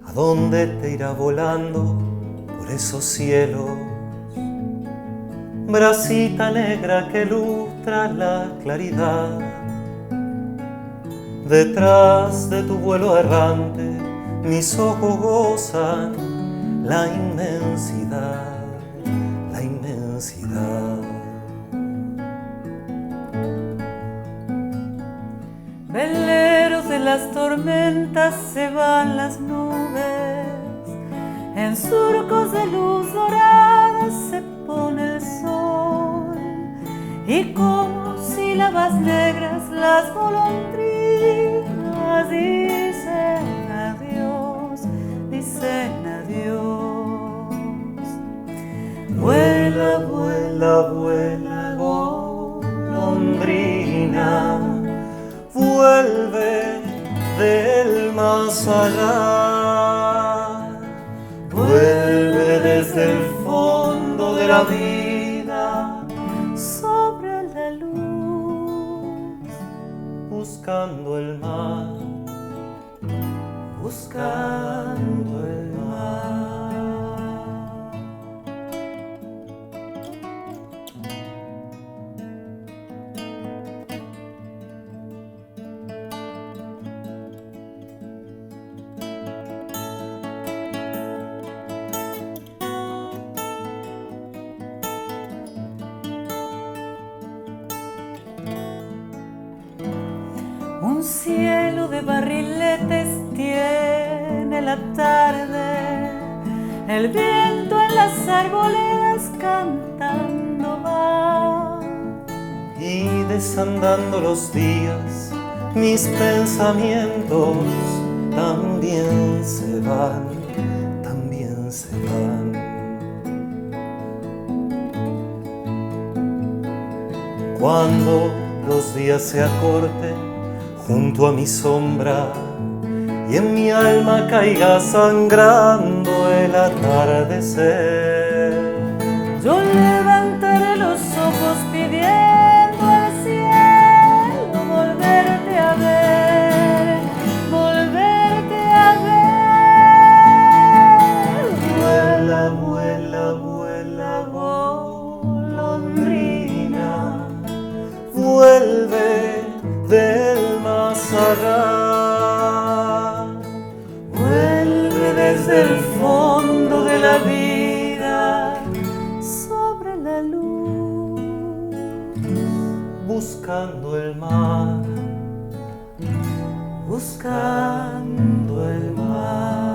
¿A dónde te irá volando por esos cielos? Bracita negra que lustra la claridad. Detrás de tu vuelo errante, mis ojos gozan la inmensidad, la inmensidad. Veleros de las tormentas se van las nubes, en surcos de luz dorada se pone el sol, y como sílabas negras las golondrinas dicen adiós, dicen adiós. Vuela, vuela, vuela, golondrina, vuelve del más allá, vuelve desde el fondo de la vida, sobre la luz, buscando el mar, buscando el mar. Un cielo de barriletes tiene la tarde, el viento en las arboledas cantando va. Y desandando los días, mis pensamientos también se van, también se van. Cuando los días se acorten junto a mi sombra y en mi alma caiga sangrando el atardecer, yo levantaré los ojos pidiendo al cielo volverte a ver, volverte a ver. Vuela, vuela, vuela, golondrina, vuelve del más allá, vuelve desde el fondo de la vida, sobre la luz, buscando el mar, buscando el mar.